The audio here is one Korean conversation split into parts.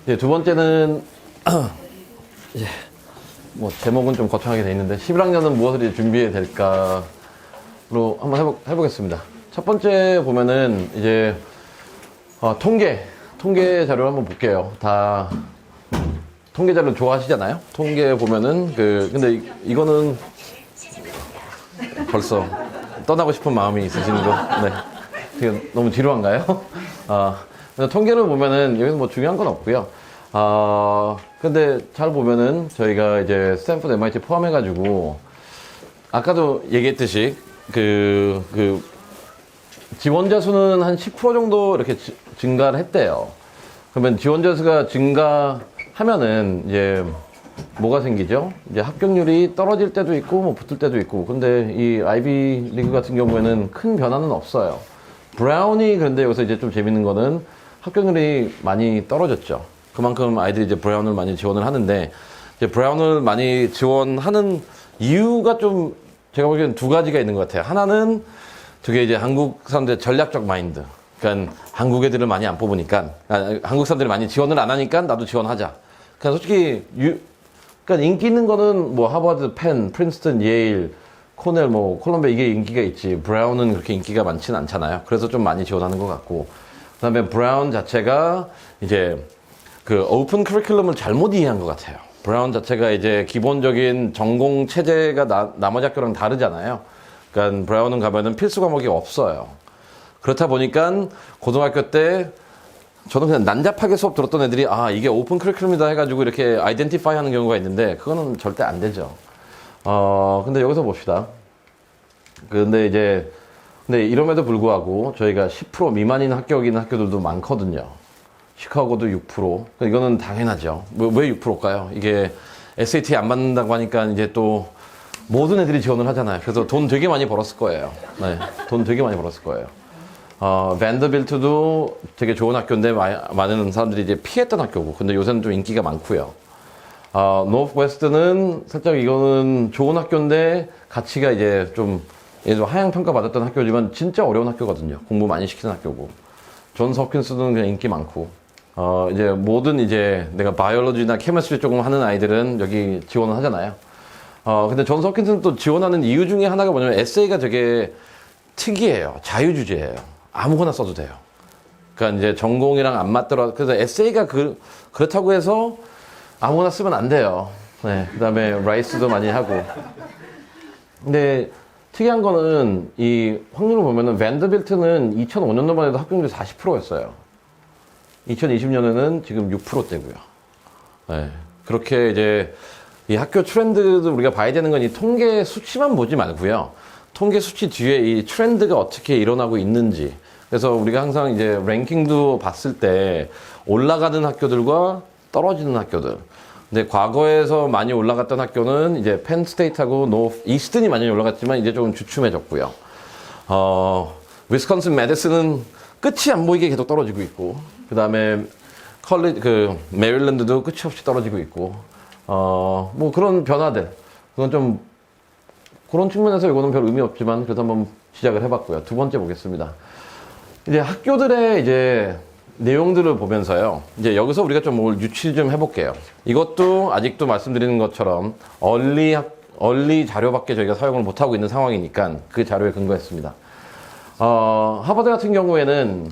이제 두 번째는 이제 뭐 제목은 좀 거창하게 돼 있는데 11학년은 무엇을 이제 준비해야 될까로 한번 해보겠습니다. 첫 번째 보면은 이제 통계 자료를 한번 볼게요. 다 통계 자료 좋아하시잖아요. 통계 보면은 근데 이거는 벌써 떠나고 싶은 마음이 있으신 거. 네. 지금 너무 지루한가요? 통계를 보면은 여기서 뭐 중요한 건 없고요. 근데 잘 보면은 저희가 이제 스탠포드, MIT 포함해가지고 아까도 얘기했듯이 지원자 수는 한 10% 정도 이렇게 증가를 했대요. 그러면 지원자 수가 증가하면은 이제 뭐가 생기죠? 이제 합격률이 떨어질 때도 있고 뭐 붙을 때도 있고. 근데 이 아이비 리그 같은 경우에는 큰 변화는 없어요. 브라운이 그런데 여기서 이제 좀 재밌는 거는 합격률이 많이 떨어졌죠. 그만큼 아이들이 이제 브라운을 많이 지원을 하는데, 이제 브라운을 많이 지원하는 이유가 좀 제가 보기엔 두 가지가 있는 것 같아요. 하나는 되게 이제 한국 사람들의 전략적 마인드. 그러니까 한국 애들을 많이 안 뽑으니까, 한국 사람들이 많이 지원을 안 하니까 나도 지원하자. 그러니까 솔직히 그러니까 인기 있는 거는 뭐 하버드, 펜, 프린스턴, 예일, 코넬, 뭐 콜롬비아 이게 인기가 있지. 브라운은 그렇게 인기가 많지는 않잖아요. 그래서 좀 많이 지원하는 것 같고, 그다음에 브라운 자체가 이제 오픈 커리큘럼을 잘못 이해한 것 같아요. 브라운 자체가 이제 기본적인 전공 체제가 나머지 학교랑 다르잖아요. 그러니까 브라운은 가면은 필수 과목이 없어요. 그렇다 보니까 고등학교 때 저는 그냥 난잡하게 수업 들었던 애들이 이게 오픈 커리큘럼이다 해가지고 이렇게 아이덴티파이 하는 경우가 있는데 그거는 절대 안 되죠. 근데 여기서 봅시다. 근데 이럼에도 불구하고 저희가 10% 미만인 합격인 학교들도 많거든요. 시카고도 6%. 이거는 당연하죠. 왜 6%일까요? 이게 SAT 안 받는다고 하니까 이제 또 모든 애들이 지원을 하잖아요. 그래서 돈 되게 많이 벌었을 거예요. 네, 돈 되게 많이 벌었을 거예요. 밴더빌트도 되게 좋은 학교인데 많은 사람들이 이제 피했던 학교고, 근데 요새는 좀 인기가 많고요. 노스웨스트는 살짝 이거는 좋은 학교인데 가치가 이제 좀 하향 평가 받았던 학교지만 진짜 어려운 학교거든요. 공부 많이 시키는 학교고. 존스 홉킨스는 그냥 인기 많고. 이제 모든 이제 내가 바이올로지나 케미스트리 조금 하는 아이들은 여기 지원을 하잖아요. 근데 존스 홉킨스는 또 지원하는 이유 중에 하나가 뭐냐면 에세이가 되게 특이해요. 자유주제예요. 아무거나 써도 돼요. 그러니까 이제 전공이랑 안 맞더라도, 그래서 에세이가 그렇다고 해서 아무거나 쓰면 안 돼요. 네. 그 다음에 라이스도 많이 하고. 근데 특이한 거는 이 확률을 보면은 밴더빌트는 2005년도만 해도 합격률이 40%였어요. 2020년에는 지금 6%대고요. 네. 그렇게 이제 이 학교 트렌드도 우리가 봐야 되는 건 이 통계 수치만 보지 말고요. 통계 수치 뒤에 이 트렌드가 어떻게 일어나고 있는지. 그래서 우리가 항상 이제 랭킹도 봤을 때 올라가는 학교들과 떨어지는 학교들. 근데 과거에서 많이 올라갔던 학교는 이제 펜스테이트하고 이스턴이 많이 올라갔지만 이제 조금 주춤해졌고요. 위스콘신 매디슨은 끝이 안 보이게 계속 떨어지고 있고, 그 다음에 메릴랜드도 끝이 없이 떨어지고 있고, 뭐 그런 변화들. 그건 좀 그런 측면에서 이거는 별 의미 없지만 그래도 한번 시작을 해봤고요. 두 번째 보겠습니다. 이제 학교들의 이제 내용들을 보면서요. 이제 여기서 우리가 좀 뭘 유추 좀 해볼게요. 이것도 아직도 말씀드리는 것처럼 얼리 자료밖에 저희가 사용을 못하고 있는 상황이니까 그 자료에 근거했습니다. 하버드 같은 경우에는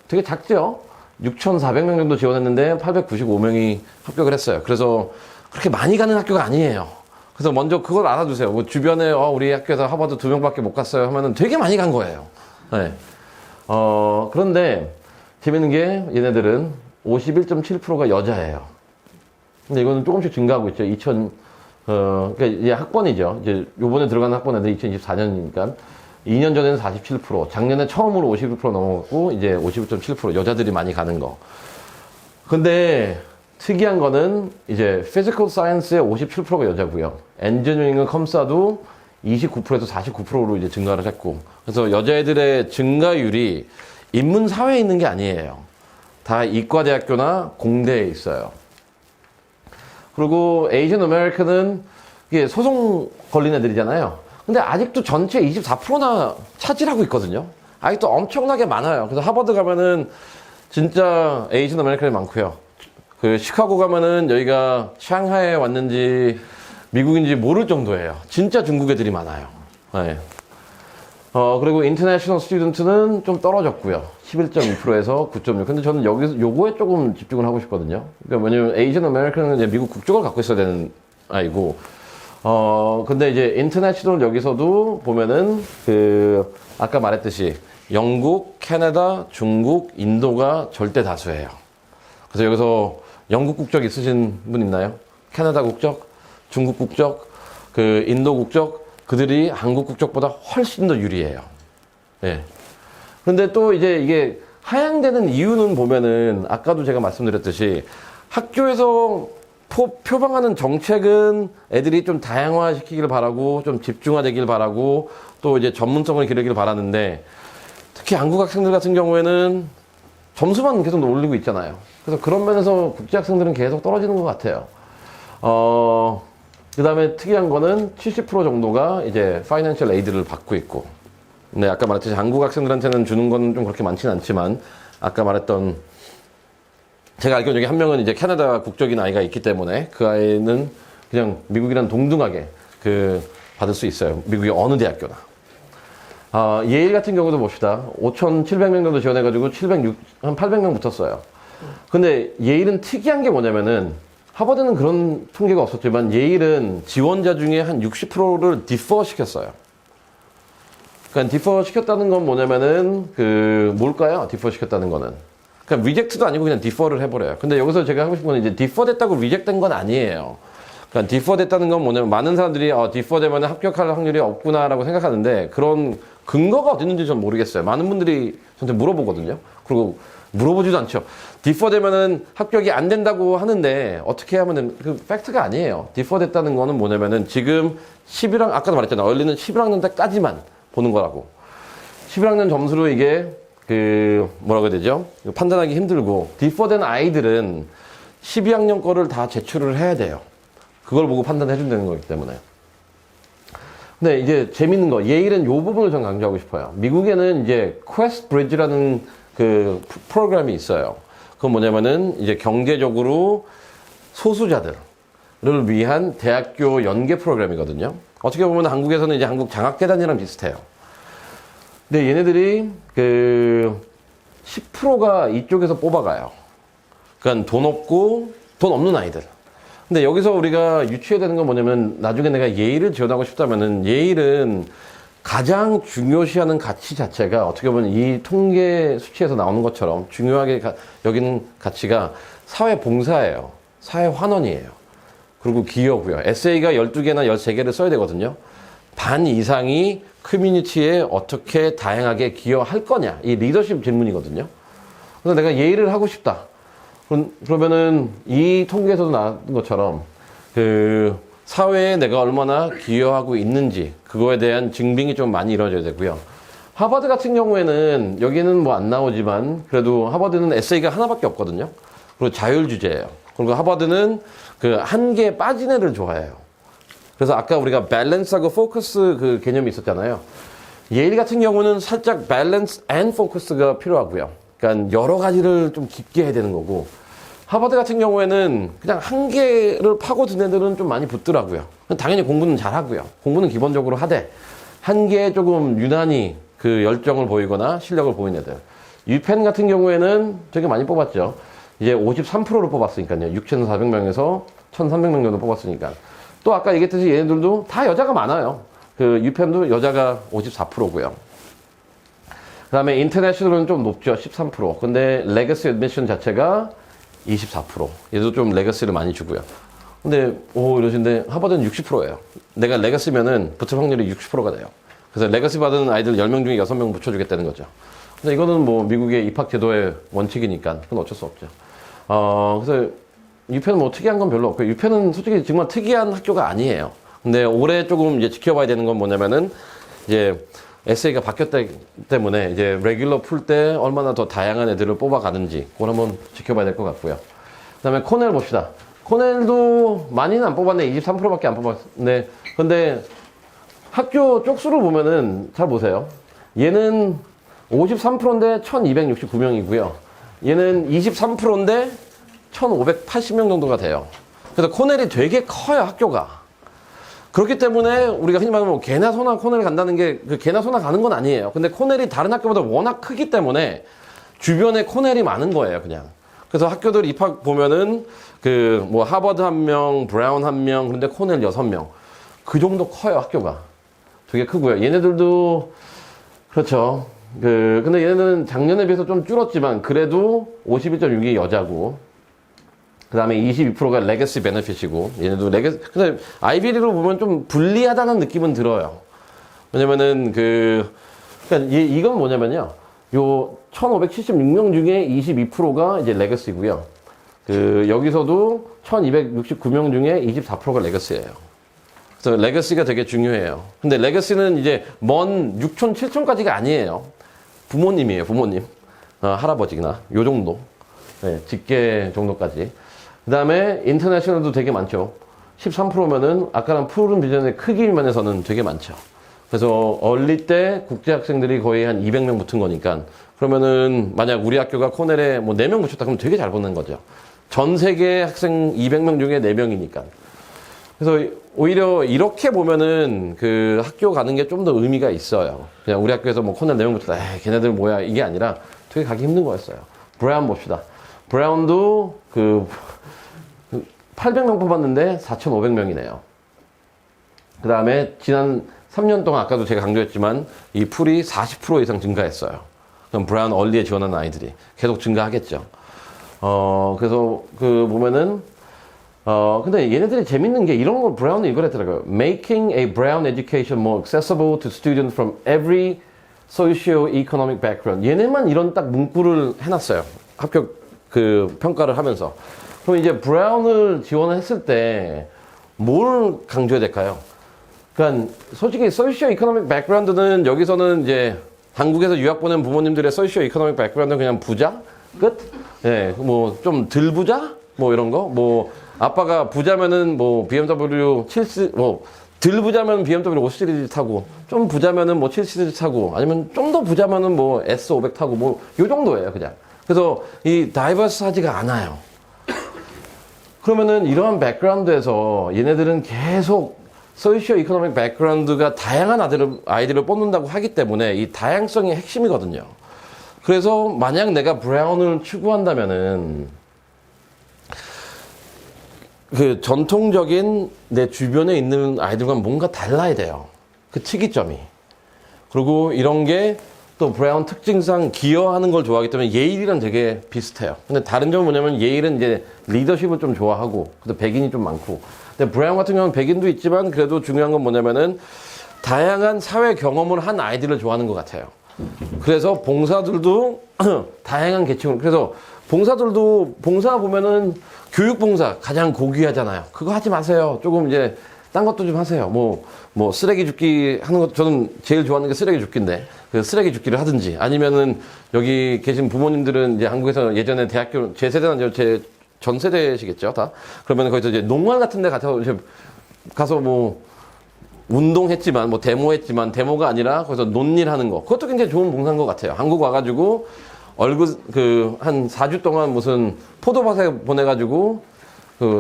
되게 작죠? 6,400명 정도 지원했는데 895명이 합격을 했어요. 그래서 그렇게 많이 가는 학교가 아니에요. 그래서 먼저 그걸 알아두세요. 뭐 주변에 우리 학교에서 하버드 2명밖에 못 갔어요 하면은 되게 많이 간 거예요. 네. 그런데 재밌는 게 얘네들은 51.7%가 여자예요. 근데 이거는 조금씩 증가하고 있죠. 그러니까 이제 학번이죠. 이제 요번에 들어가는 학번 애들 2024년이니까 2년 전에는 47%, 작년에 처음으로 51% 넘어갔고 이제 51.7% 여자들이 많이 가는 거. 근데 특이한 거는 이제 피지컬 사이언스의 57%가 여자고요. 엔지니어링은 컴사도 29%에서 49%로 이제 증가를 했고, 그래서 여자애들의 증가율이 인문사회에 있는 게 아니에요. 다 이과대학교나 공대에 있어요. 그리고 에이전 아메리칸은 이게 소송 걸린 애들이잖아요. 근데 아직도 전체 24%나 차지하고 있거든요. 아직도 엄청나게 많아요. 그래서 하버드 가면은 진짜 에이전 아메리칸이 많고요. 그 시카고 가면은 여기가 샹하이에 왔는지 미국인지 모를 정도예요. 진짜 중국 애들이 많아요. 네. 그리고 인터내셔널 스튜던트는 좀 떨어졌고요. 11.2%에서 9.6. 근데 저는 여기서 요거에 조금 집중을 하고 싶거든요. 그러니까 왜냐면 에이전 아메리칸은 이제 미국 국적을 갖고 있어야 되는 아이고, 근데 이제 인터내셔널 여기서도 보면은 그 아까 말했듯이 영국, 캐나다, 중국, 인도가 절대 다수예요. 그래서 여기서 영국 국적 있으신 분 있나요? 캐나다 국적, 중국 국적, 그 인도 국적, 그들이 한국 국적보다 훨씬 더 유리해요. 예. 그런데 또 이제 이게 하향되는 이유는 보면은 아까도 제가 말씀드렸듯이 학교에서 표방하는 정책은 애들이 좀 다양화시키길 바라고 좀 집중화되길 바라고 또 이제 전문성을 기르길 바라는데 특히 한국 학생들 같은 경우에는 점수만 계속 올리고 있잖아요. 그래서 그런 면에서 국제 학생들은 계속 떨어지는 것 같아요. 그 다음에 특이한 거는 70% 정도가 이제 파이낸셜 에이드를 받고 있고. 네, 아까 말했듯이 한국 학생들한테는 주는 건 좀 그렇게 많지는 않지만 아까 말했던 제가 알기로는 여기 한 명은 이제 캐나다 국적인 아이가 있기 때문에 그 아이는 그냥 미국이랑 동등하게 받을 수 있어요. 미국의 어느 대학교나. 예일 같은 경우도 봅시다. 5,700명 정도 지원해가지고 한 800명 붙었어요. 근데 예일은 특이한 게 뭐냐면은 하버드는 그런 통계가 없었지만 예일은 지원자 중에 한 60%를 디퍼 시켰어요. 그러니까 디퍼 시켰다는 건 뭐냐면은 뭘까요? 디퍼 시켰다는 거는. 그러니까 리젝트도 아니고 그냥 디퍼를 해버려요. 근데 여기서 제가 하고 싶은 건 이제 디퍼 됐다고 리젝트된 건 아니에요. 그러니까 디퍼 됐다는 건 뭐냐면 많은 사람들이 디퍼 되면 합격할 확률이 없구나라고 생각하는데 그런 근거가 어디 있는지 전 모르겠어요. 많은 분들이 저한테 물어보거든요. 그리고 물어보지도 않죠. 디퍼 되면은 합격이 안 된다고 하는데 어떻게 하면 그 팩트가 아니에요. 디퍼 됐다는 거는 뭐냐면은 지금 11학 아까도 말했잖아요. 얼리는 11학년 때까지만 보는 거라고. 11학년 점수로 이게 뭐라고 해야 되죠? 판단하기 힘들고 디퍼 된 아이들은 12학년 거를 다 제출을 해야 돼요. 그걸 보고 판단해 준다는 거기 때문에. 근데 이제 재밌는 거 예일은 요 부분을 전 강조하고 싶어요. 미국에는 이제 퀘스트 브리지라는 프로그램이 있어요. 그건 뭐냐면은 이제 경제적으로 소수자들을 위한 대학교 연계 프로그램이거든요. 어떻게 보면 한국에서는 이제 한국 장학재단이랑 비슷해요. 근데 얘네들이 10%가 이쪽에서 뽑아가요. 그러니까 돈 없는 아이들. 근데 여기서 우리가 유추해야 되는 건 뭐냐면 나중에 내가 예일을 지원하고 싶다면은 예일은 가장 중요시하는 가치 자체가 어떻게 보면 이 통계 수치에서 나오는 것처럼 중요하게 여기는 가치가 사회 봉사예요. 사회 환원이에요. 그리고 기여고요. 에세이가 12개나 13개를 써야 되거든요. 반 이상이 커뮤니티에 어떻게 다양하게 기여할 거냐. 이 리더십 질문이거든요. 그래서 내가 예일을 하고 싶다. 그러면은 이 통계에서도 나온 것처럼 사회에 내가 얼마나 기여하고 있는지 그거에 대한 증빙이 좀 많이 이루어져야 되고요. 하버드 같은 경우에는 여기는 뭐 안 나오지만 그래도 하버드는 에세이가 하나밖에 없거든요. 그리고 자율 주제예요. 그리고 하버드는 한 개에 빠진 애를 좋아해요. 그래서 아까 우리가 밸런스하고 포커스 개념이 있었잖아요. 예일 같은 경우는 살짝 밸런스 앤 포커스가 필요하고요. 그러니까 여러 가지를 좀 깊게 해야 되는 거고 하버드 같은 경우에는 그냥 한 개를 파고든 애들은 좀 많이 붙더라고요. 당연히 공부는 잘하고요. 공부는 기본적으로 하되 한 개에 조금 유난히 열정을 보이거나 실력을 보이는 애들. 유펜 같은 경우에는 되게 많이 뽑았죠. 이제 53%로 뽑았으니까요. 6,400명에서 1,300명 정도 뽑았으니까. 또 아까 얘기했듯이 얘네들도 다 여자가 많아요. 유펜도 여자가 54%고요. 그 다음에 인터내셔널은 좀 높죠. 13%. 근데 레거시 애드미션 자체가 24%. 얘도 좀 레거시를 많이 주고요. 근데 이러시는데 하버드는 60%예요. 내가 레거시면은 붙을 확률이 60%가 돼요. 그래서 레거시 받은 아이들 10명 중에 6명 붙여주겠다는 거죠. 근데 이거는 뭐 미국의 입학 제도의 원칙이니까 그건 어쩔 수 없죠. 그래서 유펜은 뭐 특이한 건 별로 없고요. 유펜은 솔직히 정말 특이한 학교가 아니에요. 근데 올해 조금 이제 지켜봐야 되는 건 뭐냐면은 이제 에세이가 바뀌었기 때문에 이제 레귤러 풀 때 얼마나 더 다양한 애들을 뽑아가는지 그걸 한번 지켜봐야 될 것 같고요. 그 다음에 코넬 봅시다. 코넬도 많이는 안 뽑았네. 23%밖에 안 뽑았네. 근데 학교 쪽수를 보면은 잘 보세요. 얘는 53%인데 1269명이고요. 얘는 23%인데 1,580명 정도가 돼요. 그래서 코넬이 되게 커요, 학교가. 그렇기 때문에 우리가 흔히 말하면 뭐 개나 소나 코넬 간다는 게 그 개나 소나 가는 건 아니에요. 근데 코넬이 다른 학교보다 워낙 크기 때문에 주변에 코넬이 많은 거예요, 그냥. 그래서 학교들 입학 보면은 그 뭐 하버드 1명, 브라운 1명, 그런데 코넬 6명. 그 정도 커요, 학교가. 되게 크고요. 얘네들도 그렇죠. 근데 얘네는 작년에 비해서 좀 줄었지만 그래도 51.6이 여자고 그 다음에 22%가 레거시 베네핏이고 얘네도 레거시 근데 아이비리로 보면 좀 불리하다는 느낌은 들어요. 왜냐면은 그러니까 이건 뭐냐면요. 요 1576명 중에 22%가 이제 레거시고요. 여기서도 1269명 중에 24%가 레거시예요. 그래서 레거시가 되게 중요해요. 근데 레거시는 이제 먼 6촌, 7촌까지가 아니에요. 부모님이에요, 부모님. 할아버지나 요 정도. 네, 직계 정도까지. 그 다음에 인터내셔널도 되게 많죠. 13%면은 아까랑 푸른 비전의 크기 면에서는 되게 많죠. 그래서 얼리 때 국제 학생들이 거의 한 200명 붙은 거니까 그러면은 만약 우리 학교가 코넬에 뭐 4명 붙였다 그러면 되게 잘 붙는 거죠. 전 세계 학생 200명 중에 4명이니까. 그래서 오히려 이렇게 보면은 그 학교 가는 게 좀 더 의미가 있어요. 그냥 우리 학교에서 뭐 코넬 4명 붙였다. 에이, 걔네들 뭐야. 이게 아니라 되게 가기 힘든 거였어요. 브라운 봅시다. 브라운도 800명 뽑았는데 4,500명이네요. 그 다음에 지난 3년 동안 아까도 제가 강조했지만 이 풀이 40% 이상 증가했어요. 그럼 브라운 얼리에 지원하는 아이들이 계속 증가하겠죠. 그래서 보면은 근데 얘네들이 재밌는 게 이런 걸 브라운은 이걸 했더라고요. Making a Brown education more accessible to students from every socio-economic background. 얘네만 이런 딱 문구를 해놨어요. 합격 평가를 하면서. 그럼 이제 브라운을 지원했을 때 뭘 강조해야 될까요? 그러니까 솔직히 소시오-이코노믹 백그라운드는 여기서는 이제 한국에서 유학 보낸 부모님들의 소시오-이코노믹 백그라운드는 그냥 부자? 끝? 예, 뭐 좀 덜 부자? 뭐 이런 거? 뭐 아빠가 부자면은 뭐 BMW 7, 덜 부자면 BMW 5 시리즈 타고, 좀 부자면은 뭐 7 시리즈 타고, 아니면 좀 더 부자면은 뭐 S500 타고, 뭐 요 정도예요, 그냥. 그래서 이 다이버스하지가 않아요. 그러면은 이러한 백그라운드에서 얘네들은 계속 소시오 이코노믹 백그라운드가 다양한 아이들을 뽑는다고 하기 때문에 이 다양성이 핵심이거든요. 그래서 만약 내가 브라운을 추구한다면은 전통적인 내 주변에 있는 아이들과 뭔가 달라야 돼요. 그 특이점이. 그리고 이런 게 또 브라운 특징상 기여하는 걸 좋아하기 때문에 예일이랑 되게 비슷해요. 근데 다른 점은 뭐냐면 예일은 이제 리더십을 좀 좋아하고, 근데 백인이 좀 많고. 근데 브라운 같은 경우는 백인도 있지만 그래도 중요한 건 뭐냐면은 다양한 사회 경험을 한 아이들을 좋아하는 것 같아요. 그래서 봉사들도 다양한 계층을, 그래서 봉사들도 봉사 보면은 교육봉사 가장 고귀하잖아요. 그거 하지 마세요. 조금 이제 딴 것도 좀 하세요. 뭐 쓰레기 줍기 하는 것, 저는 제일 좋아하는 게 쓰레기 줍기인데 그 쓰레기 줍기를 하든지, 아니면은 여기 계신 부모님들은 이제 한국에서 예전에 대학교 제 세대는 제 전 세대시겠죠, 다. 그러면 거기서 이제 농활 같은 데 가서 뭐 운동했지만 뭐 데모했지만 데모가 아니라 거기서 논일하는 거, 그것도 굉장히 좋은 봉사인 것 같아요. 한국 와가지고 한 4주 동안 무슨 포도밭에 보내가지고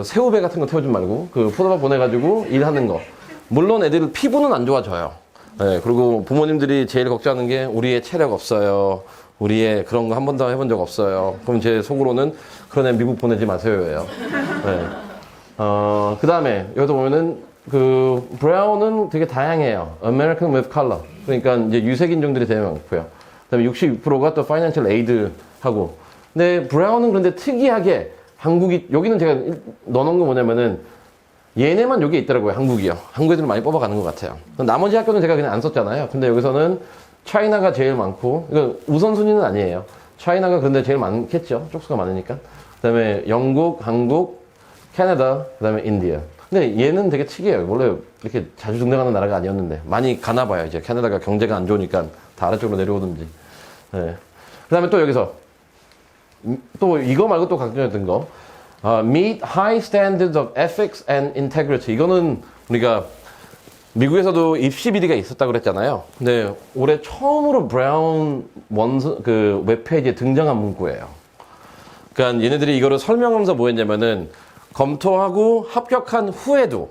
새우배 같은 거 태워주지 말고 포도밭 보내가지고 일하는 거. 물론 애들 피부는 안 좋아져요. 네, 그리고 부모님들이 제일 걱정하는 게 우리의 체력 없어요. 우리의 그런 거 한 번도 해본 적 없어요. 그럼 제 속으로는 그런 애 미국 보내지 마세요예요. 네. 그 다음에 여기서 보면은 브라운은 되게 다양해요. American with color. 그러니까 이제 유색 인종들이 되게 많고요. 그 다음에 62%가 또 파이낸셜 에이드 하고. 근데 브라운은 그런데 특이하게 여기는 제가 넣어놓은 거 뭐냐면은 얘네만 여기에 있더라고요. 한국이요. 한국 애들 많이 뽑아가는 것 같아요. 나머지 학교는 제가 그냥 안 썼잖아요. 근데 여기서는 차이나가 제일 많고, 이거 우선순위는 아니에요. 차이나가 그런데 제일 많겠죠. 쪽수가 많으니까. 그 다음에 영국, 한국, 캐나다, 그 다음에 인디아. 근데 얘는 되게 특이해요. 원래 이렇게 자주 등장하는 나라가 아니었는데 많이 가나 봐요. 이제 캐나다가 경제가 안 좋으니까 다 아래쪽으로 내려오든지. 네. 그 다음에 또 여기서 또 이거 말고 또 강조했던 거, meet high standards of ethics and integrity. 이거는 우리가 미국에서도 입시 비리가 있었다고 그랬잖아요. 근데 올해 처음으로 브라운 웹페이지에 등장한 문구예요. 그러니까 얘네들이 이거를 설명하면서 뭐 했냐면은 검토하고 합격한 후에도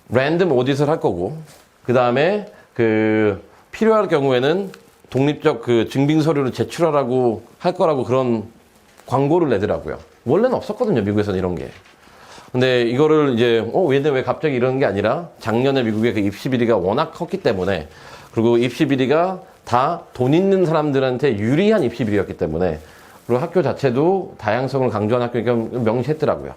랜덤 오디트를 할 거고, 그 다음에 그 필요할 경우에는 독립적 그 증빙 서류를 제출하라고 할 거라고 그런 광고를 내더라고요. 원래는 없었거든요, 미국에서는 이런 게. 근데 이거를 이제 얘네 왜 갑자기 이러는 게 아니라 작년에 미국의 그 입시 비리가 워낙 컸기 때문에, 그리고 입시 비리가 다 돈 있는 사람들한테 유리한 입시 비리였기 때문에, 그리고 학교 자체도 다양성을 강조한 학교니까 명시했더라고요.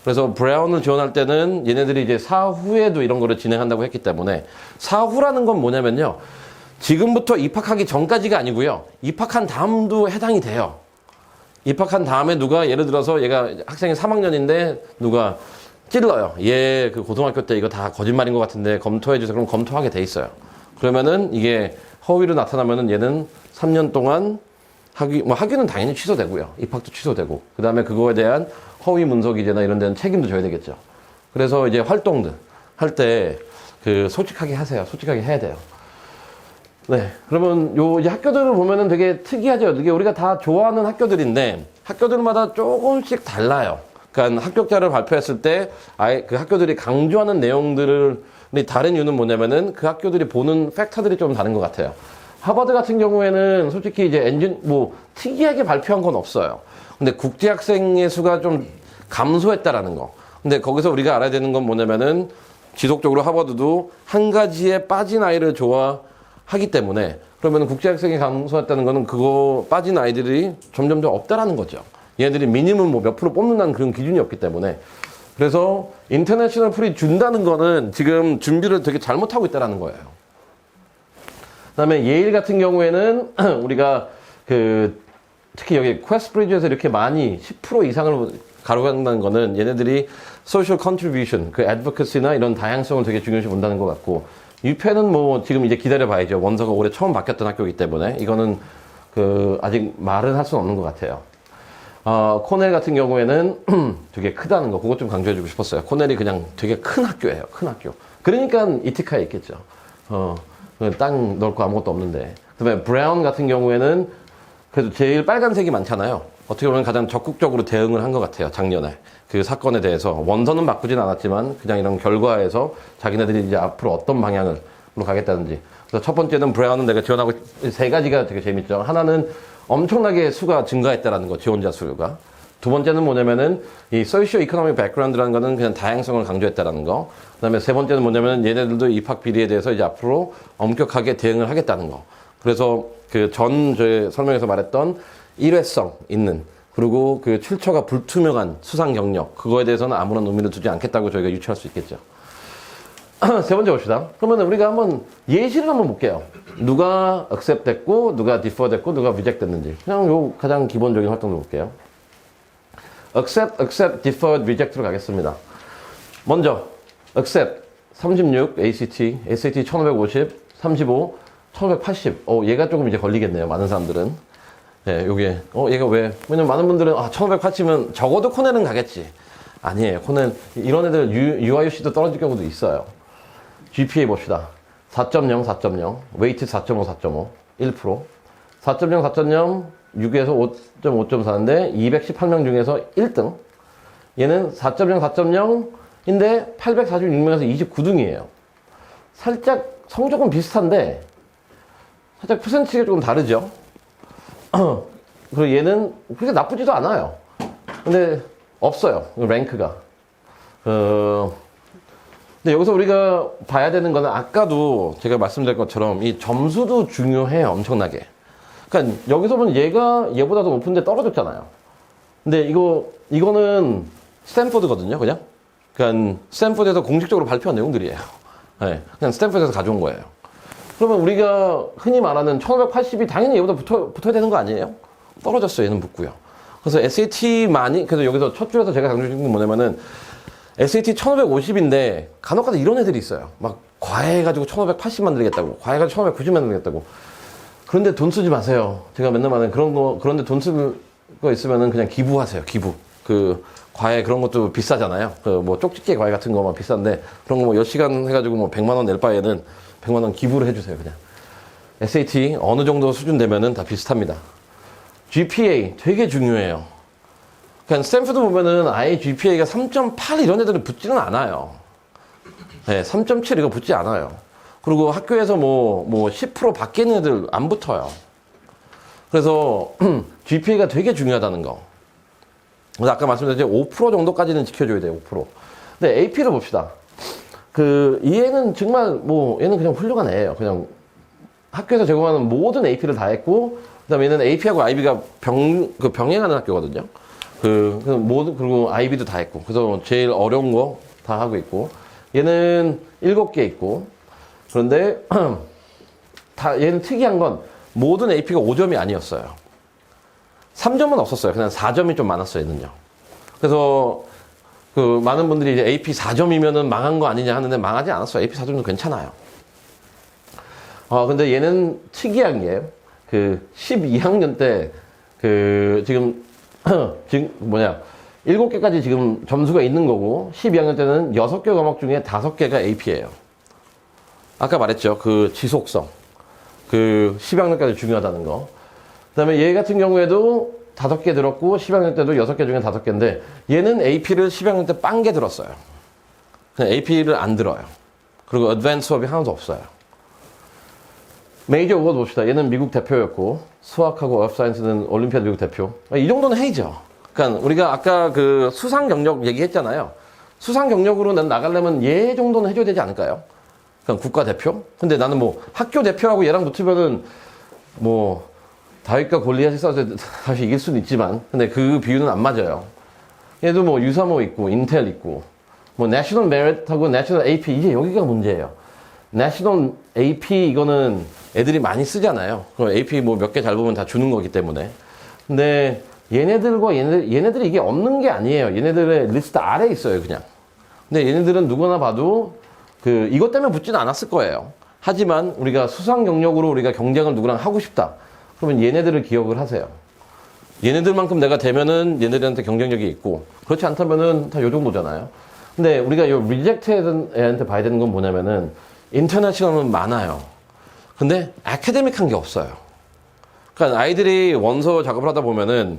그래서 브라운을 지원할 때는 얘네들이 이제 사후에도 이런 거를 진행한다고 했기 때문에, 사후라는 건 뭐냐면요, 지금부터 입학하기 전까지가 아니고요, 입학한 다음도 해당이 돼요. 입학한 다음에 누가 예를 들어서 얘가 학생이 3학년인데 누가 찔러요. 얘 그 고등학교 때 이거 다 거짓말인 것 같은데 검토해 주세요. 그럼 검토하게 돼 있어요. 그러면은 이게 허위로 나타나면은 얘는 3년 동안 학위는 당연히 취소되고요. 입학도 취소되고. 그 다음에 그거에 대한 허위 문서 기재나 이런 데는 책임도 져야 되겠죠. 그래서 이제 활동들 할 때 그 솔직하게 하세요. 솔직하게 해야 돼요. 네. 그러면 이제 학교들을 보면은 되게 특이하죠. 이게 우리가 다 좋아하는 학교들인데 학교들마다 조금씩 달라요. 그러니까 합격자를 발표했을 때 아예 그 학교들이 강조하는 내용들이 다른 이유는 뭐냐면은 그 학교들이 보는 팩터들이 좀 다른 것 같아요. 하버드 같은 경우에는 솔직히 이제 특이하게 발표한 건 없어요. 근데 국제 학생의 수가 좀 감소했다라는 거. 근데 거기서 우리가 알아야 되는 건 뭐냐면은 지속적으로 하버드도 한 가지에 빠진 아이를 좋아하기 때문에, 그러면 국제 학생이 감소했다는 거는 그거 빠진 아이들이 점점 더 없다라는 거죠. 얘네들이 미니멈 몇 프로 뽑는다는 그런 기준이 없기 때문에. 그래서 인터내셔널 풀이 준다는 거는 지금 준비를 되게 잘못하고 있다라는 거예요. 그다음에 예일 같은 경우에는 우리가 특히 여기 퀘스트 브리지에서 이렇게 많이 10% 이상을 가로간다는 거는 얘네들이 소셜 컨트리뷰션, 그 애드보커시나 이런 다양성을 되게 중요시 본다는 것 같고, 유펜은 뭐 지금 이제 기다려 봐야죠. 원서가 올해 처음 바뀌었던 학교이기 때문에 이거는 아직 말은 할 수는 없는 것 같아요. 코넬 같은 경우에는 되게 크다는 거, 그것 좀 강조해주고 싶었어요. 코넬이 그냥 되게 큰 학교예요. 큰 학교. 그러니까 이티카에 있겠죠. 땅 넓고 아무것도 없는데. 그다음에 브라운 같은 경우에는 그래도 제일 빨간색이 많잖아요. 어떻게 보면 가장 적극적으로 대응을 한 것 같아요. 작년에 그 사건에 대해서 원서는 바꾸진 않았지만 그냥 이런 결과에서 자기네들이 이제 앞으로 어떤 방향으로 가겠다는지. 그래서 첫 번째는 브라운은 내가 지원하고 세 가지가 되게 재밌죠. 하나는 엄청나게 수가 증가했다라는 거, 지원자 수가. 두 번째는 뭐냐면은 이 소시오 이코노믹 백그라운드라는 거는 그냥 다양성을 강조했다라는 거. 그다음에 세 번째는 뭐냐면은 얘네들도 입학 비리에 대해서 이제 앞으로 엄격하게 대응을 하겠다는 거. 그래서 저희 설명에서 말했던 일회성 있는, 그리고 그 출처가 불투명한 수상 경력, 그거에 대해서는 아무런 의미를 두지 않겠다고 저희가 유추할 수 있겠죠. 세 번째 봅시다. 그러면 우리가 한번 예시를 한번 볼게요. 누가 accept 됐고, 누가 defer 됐고, 누가 reject 됐는지. 그냥 요 가장 기본적인 활동을 볼게요. accept, defer, reject로 가겠습니다. 먼저 accept 36 SAT 1550, 35 1580. 얘가 조금 이제 걸리겠네요. 많은 사람들은. 네, 요게 얘가 왜냐면 많은 분들은 1580이면 적어도 코넬은 가겠지. 아니에요. 코넬 이런 애들 UIUC도 떨어질 경우도 있어요. GPA 봅시다. 4.0, 4.0, 웨이트 4.5, 4.5, 1%. 4.0, 4.0, 6에서 5.5.4인데 218명 중에서 1등. 얘는 4.0, 4.0인데 846명에서 29등이에요. 살짝 성적은 비슷한데 살짝 퍼센티지가 조금 다르죠. 그리고 얘는 그렇게 나쁘지도 않아요. 근데 없어요. 랭크가. 근데 여기서 우리가 봐야 되는 거는 아까도 제가 말씀드린 것처럼 이 점수도 중요해요. 엄청나게. 그러니까 여기서 보면 얘보다 더 높은데 떨어졌잖아요. 근데 이거는 스탠포드거든요. 그냥 스탠포드에서 공식적으로 발표한 내용들이에요. 네, 그냥 스탠포드에서 가져온 거예요. 그러면 우리가 흔히 말하는 1580이 당연히 얘보다 붙어야 되는 거 아니에요? 떨어졌어요. 얘는 붙고요. 그래서 그래서 여기서 첫 줄에서 제가 강조드린 건 뭐냐면은 SAT 1550인데 간혹가다 이런 애들이 있어요. 막 과외해가지고 1580 만들겠다고, 과외해가지고 1590 만들겠다고. 그런데 돈 쓰지 마세요. 제가 맨날 말하는 그런데 돈 쓸 거 있으면은 그냥 기부하세요. 기부. 과외 그런 것도 비싸잖아요. 뭐 쪽집게 과외 같은 거만 비싼데 그런 거 뭐 10시간 해가지고 뭐 100만 원 낼 바에는 100만 원 기부를 해주세요. 그냥. SAT 어느 정도 수준 되면은 다 비슷합니다. GPA 되게 중요해요. 그러니까 스탠포드 보면은 아예 GPA가 3.8 이런 애들은 붙지는 않아요. 네, 3.7 이거 붙지 않아요. 그리고 학교에서 뭐 10% 밖에 있는 애들 안 붙어요. 그래서 GPA가 되게 중요하다는 거. 그래서 아까 말씀드렸죠. 5% 정도까지는 지켜줘야 돼요. 5%. 근데 AP를 봅시다. 얘는 정말 얘는 그냥 훌륭한 애예요. 그냥 학교에서 제공하는 모든 AP를 다 했고, 그 다음에 얘는 AP하고 IB가 병행하는 학교거든요. 그리고 IB도 다 했고. 그래서 제일 어려운 거 다 하고 있고. 얘는 7개 있고. 그런데, 얘는 특이한 건 모든 AP가 5점이 아니었어요. 3점은 없었어요. 그냥 4점이 좀 많았어요, 얘는요. 그래서, 많은 분들이 이제 AP 4점이면은 망한 거 아니냐 하는데 망하지 않았어요. AP 4점도 괜찮아요. 근데 얘는 특이한 게, 12학년 때, 지금 7개까지 지금 점수가 있는 거고, 12학년 때는 6개 과목 중에 5개가 AP예요. 아까 말했죠. 지속성. 12학년까지 중요하다는 거. 그 다음에 얘 같은 경우에도 5개 들었고, 10학년 때도 6개 중에 5개인데, 얘는 AP를 10학년 때 빵개 들었어요. 그냥 AP를 안 들어요. 그리고 어드밴스 수업이 하나도 없어요. 메이저 오버드 봅시다. 얘는 미국 대표였고, 수학하고 어업 사이언스는 올림피아드 미국 대표. 이 정도는 해이죠. 그러니까 우리가 아까 수상 경력 얘기했잖아요. 수상 경력으로 난 나가려면 얘 정도는 해줘야 되지 않을까요? 그러니까 국가 대표? 근데 나는 학교 대표하고 얘랑 붙으면은 다윗과 골리앗이 싸워서 다시 이길 수는 있지만, 근데 그 비유는 안 맞아요. 얘도 유사모 있고, 인텔 있고, 내셔널 메릿하고 내셔널 AP, 이제 여기가 문제예요. 내셔널 AP 이거는 애들이 많이 쓰잖아요. 그럼 AP 몇 개 잘 보면 다 주는 거기 때문에. 근데 얘네들이 이게 없는 게 아니에요. 얘네들의 리스트 아래에 있어요, 그냥. 근데 얘네들은 누구나 봐도 이것 때문에 붙지는 않았을 거예요. 하지만 우리가 수상 경력으로 우리가 경쟁을 누구랑 하고 싶다. 그러면 얘네들을 기억을 하세요. 얘네들만큼 내가 되면은 얘네들한테 경쟁력이 있고, 그렇지 않다면은 다 요 정도잖아요. 근데 우리가 요 리젝트한 애한테 봐야 되는 건 뭐냐면은, 인터내셔널은 많아요. 근데 아카데믹한 게 없어요. 그러니까 아이들이 원서 작업을 하다 보면은,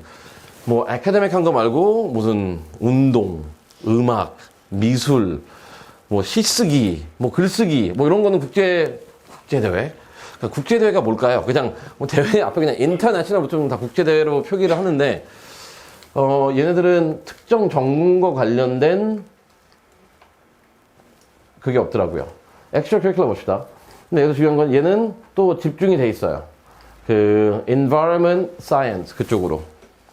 아카데믹한 거 말고, 무슨 운동, 음악, 미술, 시쓰기, 글쓰기, 이런 거는 국제대회? 국제대회가 뭘까요? 그냥 대회 앞에 그냥 인터내셔널 붙으면 다 국제대회로 표기를 하는데, 얘네들은 특정 전공과 관련된 그게 없더라고요. 엑스트라 커리큘럼 봅시다. 근데 여기서 중요한 건 얘는 또 집중이 돼 있어요. environment science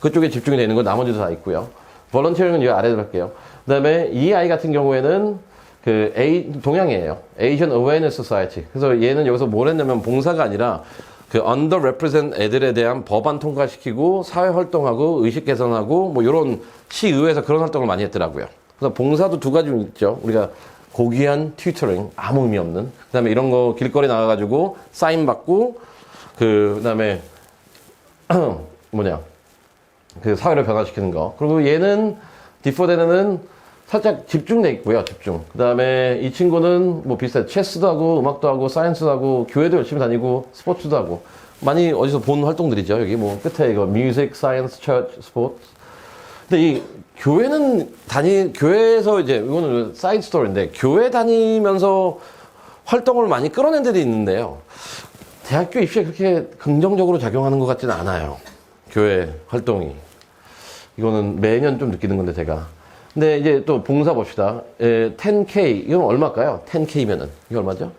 그쪽에 집중이 되어 있는 거 나머지도 다 있고요. volunteering은 이 아래로 할게요. 그 다음에 이 아이 같은 경우에는 동양이에요. Asian Awareness Society. 그래서 얘는 여기서 뭘 했냐면 봉사가 아니라 underrepresent 애들에 대한 법안 통과시키고 사회 활동하고 의식 개선하고 요런 시의회에서 그런 활동을 많이 했더라고요. 그래서 봉사도 2가지 있죠. 우리가 고귀한 튜터링, 아무 의미 없는. 그 다음에 이런 거 길거리 나가가지고 사인 받고, 그 다음에 사회를 변화시키는 거. 그리고 얘는 디포데는 살짝 집중돼 있고요. 집중. 그 다음에 이 친구는 비슷해. 체스도 하고 음악도 하고 사이언스도 하고 교회도 열심히 다니고 스포츠도 하고 많이 어디서 본 활동들이죠. 여기 끝에 이거 뮤직, 사이언스, 처치, 스포츠. 근데 이 교회에서 이거는 사이드 스토리인데, 교회 다니면서 활동을 많이 끌어낸 데도 있는데요. 대학교 입시에 그렇게 긍정적으로 작용하는 것 같지는 않아요. 교회 활동이. 이거는 매년 좀 느끼는 건데, 제가. 근데 이제 또 봉사 봅시다. 10K, 이건 얼마일까요? 10K면은. 이거 얼마죠?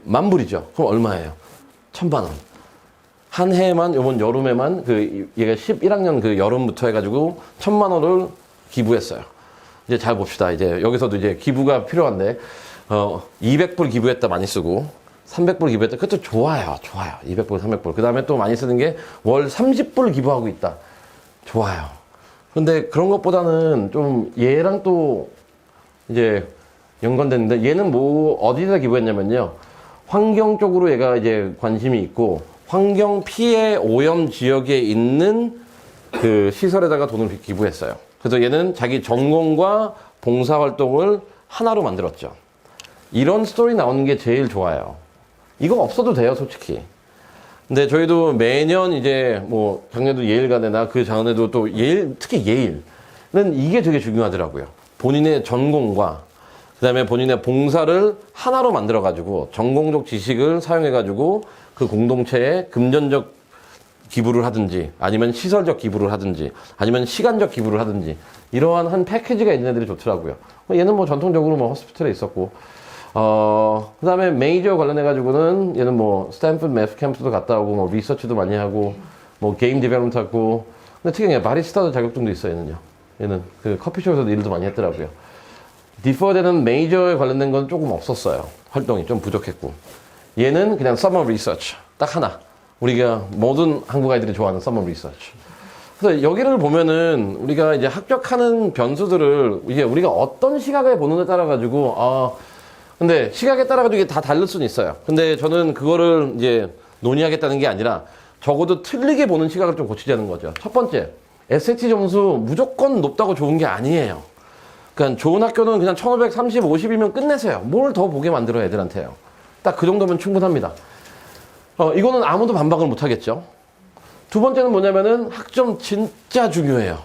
만불이죠. 그럼 얼마예요? 1,000만 원. 한 해만, 요번 여름에만, 얘가 11학년 여름부터 해가지고 1,000만 원을 기부했어요. 이제 잘 봅시다. 이제 여기서도 이제 기부가 필요한데, 200불 기부했다 많이 쓰고, 300불 기부했다. 그것도 좋아요. 200불, 300불. 그 다음에 또 많이 쓰는 게 월 30불 기부하고 있다. 좋아요. 근데 그런 것보다는 좀 얘랑 또 이제 연관됐는데, 얘는 어디다 기부했냐면요. 환경 쪽으로 얘가 이제 관심이 있고, 환경 피해 오염 지역에 있는 시설에다가 돈을 기부했어요. 그래서 얘는 자기 전공과 봉사활동을 하나로 만들었죠. 이런 스토리 나오는 게 제일 좋아요. 이거 없어도 돼요, 솔직히. 근데 저희도 매년 이제 뭐 작년도 예일 가내나 그 전에도 또 예일, 특히 예일은 이게 되게 중요하더라고요. 본인의 전공과 그다음에 본인의 봉사를 하나로 만들어가지고 전공적 지식을 사용해가지고 그 공동체에 금전적 기부를 하든지 아니면 시설적 기부를 하든지 아니면 시간적 기부를 하든지 이러한 한 패키지가 있는 애들이 좋더라고요. 얘는 뭐 전통적으로 뭐 호스피털에 있었고 그 다음에 메이저 관련해가지고는 얘는 뭐 스탠포드 매스 캠프도 갔다 오고 뭐 리서치도 많이 하고 뭐 게임 디벨롭먼트 하고 근데 특이하게 바리스타도 자격증도 있어요 얘는요. 얘는 그 커피숍에서도 일도 많이 했더라고요. 디퍼드는 메이저에 관련된 건 조금 없었어요. 활동이 좀 부족했고 얘는 그냥 서머 리서치 딱 하나 우리가 모든 한국 아이들이 좋아하는 서머 리서치. 그래서 여기를 보면은 우리가 이제 합격하는 변수들을 이제 우리가 어떤 시각에 보는에 따라 가지고 근데 시각에 따라 가지고 이게 다 다를 수는 있어요. 근데 저는 그거를 이제 논의하겠다는 게 아니라 적어도 틀리게 보는 시각을 좀 고치자는 거죠. 첫 번째, SAT 점수 무조건 높다고 좋은 게 아니에요. 그러니까 좋은 학교는 그냥 1530, 50이면 끝내세요. 뭘 더 보게 만들어요, 애들한테요. 딱 그 정도면 충분합니다. 이거는 아무도 반박을 못 하겠죠. 두 번째는 뭐냐면은 학점 진짜 중요해요.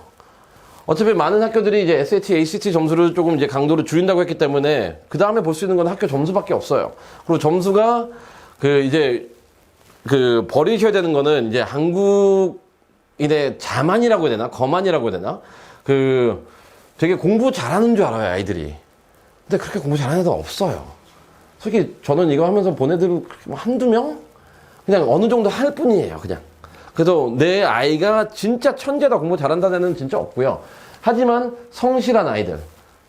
어차피 많은 학교들이 이제 SAT, ACT 점수를 조금 이제 강도를 줄인다고 했기 때문에 그 다음에 볼 수 있는 건 학교 점수밖에 없어요. 그리고 점수가 버리셔야 되는 거는 이제 한국인의 자만이라고 해야 되나? 거만이라고 해야 되나? 되게 공부 잘하는 줄 알아요, 아이들이. 근데 그렇게 공부 잘하는 애들 없어요. 솔직히 저는 이거 하면서 본 애들 한두 명? 그냥 어느 정도 할 뿐이에요, 그냥. 그래서 내 아이가 진짜 천재다, 공부 잘한다는 애는 진짜 없고요. 하지만 성실한 아이들.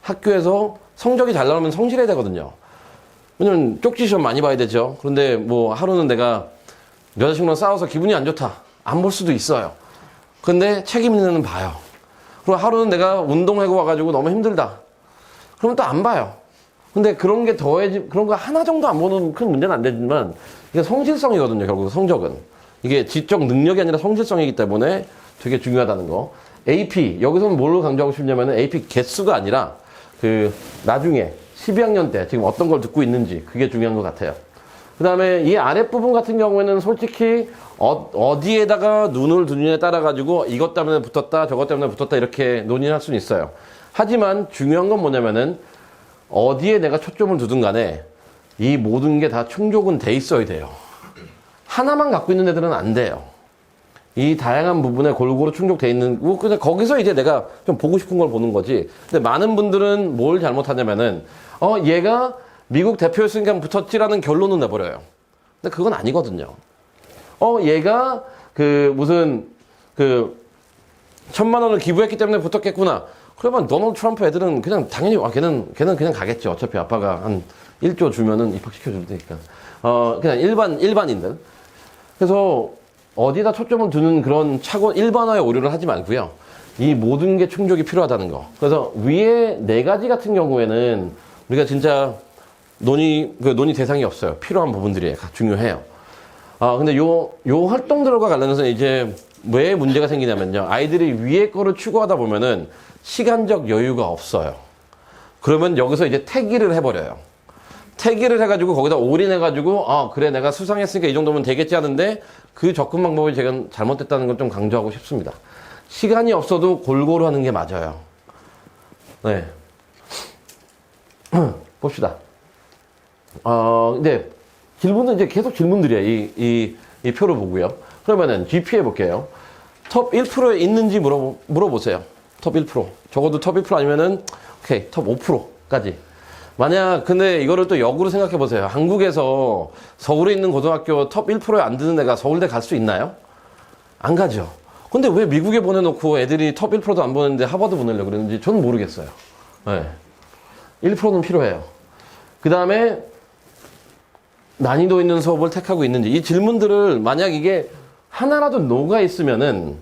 학교에서 성적이 잘 나오면 성실해야 되거든요. 왜냐면 쪽지 시험 많이 봐야 되죠. 그런데 뭐 하루는 내가 여자친구랑 싸워서 기분이 안 좋다. 안 볼 수도 있어요. 근데 책임 있는 애는 봐요. 그리고 하루는 내가 운동하고 와가지고 너무 힘들다. 그러면 또 안 봐요. 근데 그런 게 그런 거 하나 정도 안 보는 큰 문제는 안 되지만, 이게 성실성이거든요, 결국 성적은. 이게 지적 능력이 아니라 성실성이기 때문에 되게 중요하다는 거. AP, 여기서는 뭘로 강조하고 싶냐면은 AP 개수가 아니라, 나중에 12학년 때 지금 어떤 걸 듣고 있는지, 그게 중요한 것 같아요. 그 다음에 이 아랫부분 같은 경우에는 솔직히 어디에다가 눈을 두느냐에 따라가지고 이것 때문에 붙었다, 저것 때문에 붙었다, 이렇게 논의를 할 수는 있어요. 하지만 중요한 건 뭐냐면은 어디에 내가 초점을 두든 간에 이 모든 게 다 충족은 돼 있어야 돼요. 하나만 갖고 있는 애들은 안 돼요. 이 다양한 부분에 골고루 충족돼 있는, 근데 거기서 이제 내가 좀 보고 싶은 걸 보는 거지. 근데 많은 분들은 뭘 잘못하냐면은, 얘가 미국 대표였으니까 붙었지라는 결론을 내버려요. 근데 그건 아니거든요. 얘가 무슨 1,000만 원을 기부했기 때문에 붙었겠구나. 그러면 도널드 트럼프 애들은 그냥 당연히 걔는 그냥 가겠죠. 어차피 아빠가 한 1조 주면은 입학시켜 줄 테니까. 그냥 일반인들. 그래서 어디다 초점을 두는 그런 일반화의 오류를 하지 말고요. 이 모든 게 충족이 필요하다는 거. 그래서 위에 4가지 같은 경우에는 우리가 진짜 논의 대상이 없어요. 필요한 부분들이 중요해요. 근데 요 활동들과 관련해서 이제 왜 문제가 생기냐면요. 아이들이 위에 거를 추구하다 보면은 시간적 여유가 없어요. 그러면 여기서 이제 태기를 해버려요. 태기를 해가지고 거기다 올인해가지고, 그래, 내가 수상했으니까 이 정도면 되겠지 하는데 그 접근 방법이 제가 잘못됐다는 걸 좀 강조하고 싶습니다. 시간이 없어도 골고루 하는 게 맞아요. 네. 봅시다. 근데 질문은 이제 계속 질문들이에요. 이 표를 보고요. 그러면은 GPA 볼게요. 톱 1%에 있는지 물어보세요. 톱 1%. 적어도 톱 1% 아니면은, 오케이, 톱 5%까지. 만약, 근데 이거를 또 역으로 생각해 보세요. 한국에서 서울에 있는 고등학교 톱 1%에 안 드는 애가 서울대 갈 수 있나요? 안 가죠. 근데 왜 미국에 보내놓고 애들이 톱 1%도 안 보내는데 하버드 보내려고 그러는지 저는 모르겠어요. 네. 1%는 필요해요. 그 다음에 난이도 있는 수업을 택하고 있는지, 이 질문들을 만약 이게 하나라도 녹아 있으면은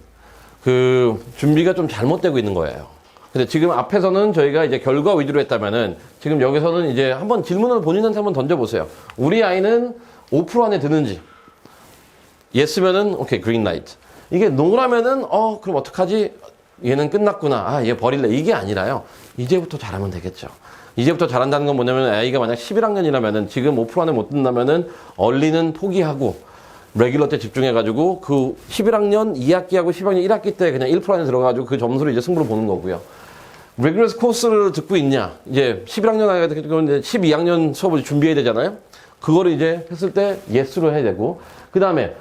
준비가 좀 잘못되고 있는 거예요. 근데 지금 앞에서는 저희가 이제 결과 위주로 했다면은 지금 여기서는 이제 한번 질문을 본인한테 한번 던져보세요. 우리 아이는 5% 안에 드는지. 예스면은 오케이, 그린 라이트. 이게 노라면은 그럼 어떡하지? 얘는 끝났구나. 얘 버릴래. 이게 아니라요. 이제부터 잘하면 되겠죠. 이제부터 잘한다는 건 뭐냐면 아이가 만약 11학년이라면은 지금 5% 안에 못 든다면은 얼리는 포기하고 레귤러 때 집중해가지고 그 11학년 2학기하고 10학년 1학기 때 그냥 1% 안에 들어가가지고 그 점수를 이제 승부를 보는 거고요. 레귤러스 코스를 듣고 있냐? 이제 11학년 아이가 이제 12학년 수업을 준비해야 되잖아요. 그거를 이제 했을 때 예스로 해야 되고, 그 다음에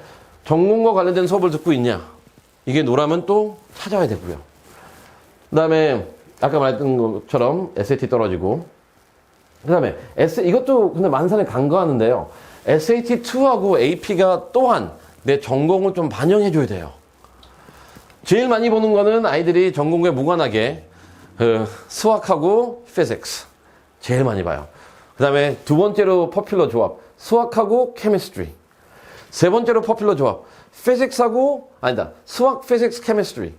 전공과 관련된 수업을 듣고 있냐? 이게 노라면 또 찾아야 되고요. 그 다음에 아까 말했던 것처럼 SAT 떨어지고, 그 다음에 이것도 근데 만산에 간과하는데요. SAT2하고 AP가 또한 내 전공을 좀 반영해줘야 돼요. 제일 많이 보는 거는 아이들이 전공에 무관하게 수학하고 피직스 제일 많이 봐요. 그 다음에 두 번째로 퍼퓰러 조합 수학하고 케미스트리. 세 번째로 퍼퓰러 조합 피직스하고 수학, 피직스, 케미스트리.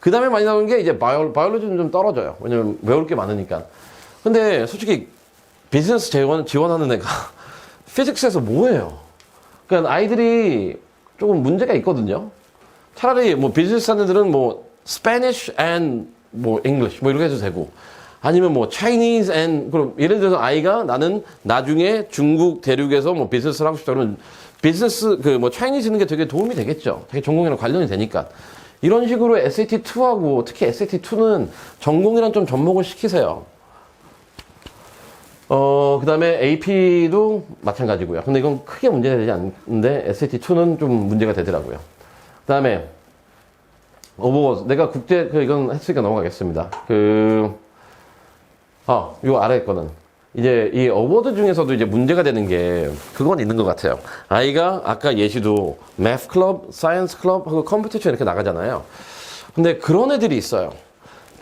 그 다음에 많이 나오는 게 이제 바이올로지는 좀 떨어져요. 왜냐면 외울 게 많으니까. 근데 솔직히 비즈니스 지원하는 애가 피직스에서 뭐예요? 그러니까 아이들이 조금 문제가 있거든요. 차라리 뭐 비즈니스 하는 애들은 뭐 Spanish and 뭐 English 뭐 이렇게 해도 되고, 아니면 뭐 Chinese and, 그럼 예를 들어서 아이가 나는 나중에 중국 대륙에서 뭐 비즈니스를 하고 싶다 그러면 비즈니스 뭐 Chinese 있는 게 되게 도움이 되겠죠. 자기 전공이랑 관련이 되니까. 이런 식으로 SAT2하고 특히 SAT2는 전공이랑 좀 접목을 시키세요. 그 다음에 AP도 마찬가지고요. 근데 이건 크게 문제가 되지 않는데 SAT2는 좀 문제가 되더라고요. 그 다음에 내가 국제 이건 했으니까 넘어가겠습니다. 요 아래 거는 이제 이 어워드 중에서도 이제 문제가 되는 게 그건 있는 것 같아요. 아이가 아까 예시도 매스 클럽, 사이언스 클럽하고 컴퓨티션 이렇게 나가잖아요. 근데 그런 애들이 있어요.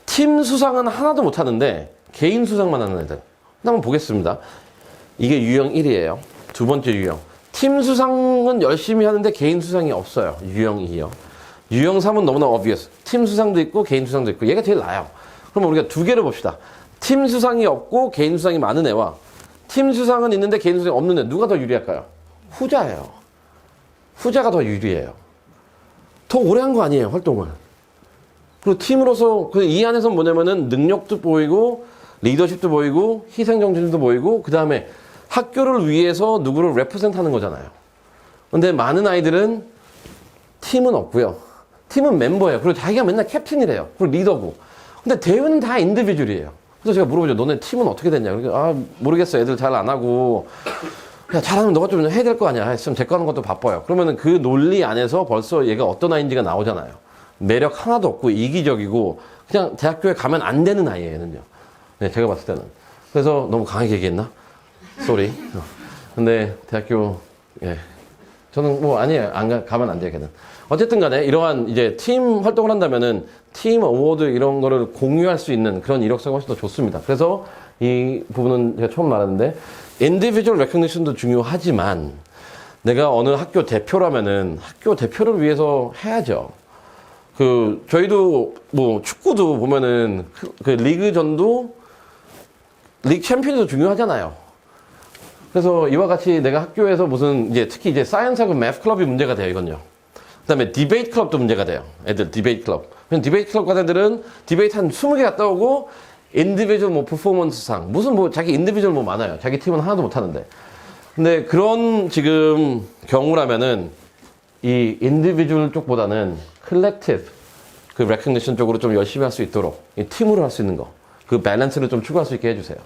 팀 수상은 하나도 못 하는데 개인 수상만 하는 애들. 한번 보겠습니다. 이게 유형 1이에요. 두 번째 유형. 팀 수상은 열심히 하는데 개인 수상이 없어요. 유형 2요. 유형 3은 너무나 obvious. 팀 수상도 있고 개인 수상도 있고 얘가 제일 나아요. 그럼 우리가 두 개를 봅시다. 팀 수상이 없고 개인 수상이 많은 애와 팀 수상은 있는데 개인 수상이 없는 애, 누가 더 유리할까요? 후자예요. 후자가 더 유리해요. 더 오래 한 거 아니에요, 활동을. 그리고 팀으로서 이 안에서 뭐냐면은 능력도 보이고 리더십도 보이고 희생정신도 보이고 그 다음에 학교를 위해서 누구를 레프센트 하는 거잖아요. 근데 많은 아이들은 팀은 없고요. 팀은 멤버예요. 그리고 자기가 맨날 캡틴이래요. 그리고 리더고. 근데 대회는 다 인디비주얼이에요. 그래서 제가 물어보죠. 너네 팀은 어떻게 됐냐? 그러니까 모르겠어. 애들 잘 안 하고. 야, 잘하면 너가 좀 해야 될 거 아니야. 했으면 제 거 하는 것도 바빠요. 그러면은 그 논리 안에서 벌써 얘가 어떤 아이인지가 나오잖아요. 매력 하나도 없고 이기적이고 그냥 대학교에 가면 안 되는 아이예요, 얘는요. 네, 제가 봤을 때는. 그래서 너무 강하게 얘기했나? 쏘리. 근데 대학교, 예. 저는 뭐 아니에요. 가면 안 돼요, 걔는. 어쨌든 간에 이러한 이제 팀 활동을 한다면은 팀 어워드 이런 거를 공유할 수 있는 그런 이력서가 훨씬 더 좋습니다. 그래서 이 부분은 제가 처음 말했는데 individual recognition도 중요하지만 내가 어느 학교 대표라면은 학교 대표를 위해서 해야죠. 저희도 뭐 축구도 보면은 리그전도 리그 챔피언도 중요하잖아요. 그래서 이와 같이 내가 학교에서 무슨 특히 사이언스하고 매스 클럽이 문제가 돼요, 이건요. 그 다음에 디베이트 클럽도 문제가 돼요. 애들 디베이트 클럽. 디베이트 클럽 가는 애들은 디베이트 한 20개 갔다 오고 인디비주얼 퍼포먼스상 무슨 자기 인디비주얼 많아요. 자기 팀은 하나도 못 하는데. 근데 그런 지금 경우라면은 이 인디비주얼 쪽보다는 컬렉티브 레커니션 쪽으로 좀 열심히 할 수 있도록 이 팀으로 할 수 있는 거. 그 밸런스를 좀 추구할 수 있게 해주세요.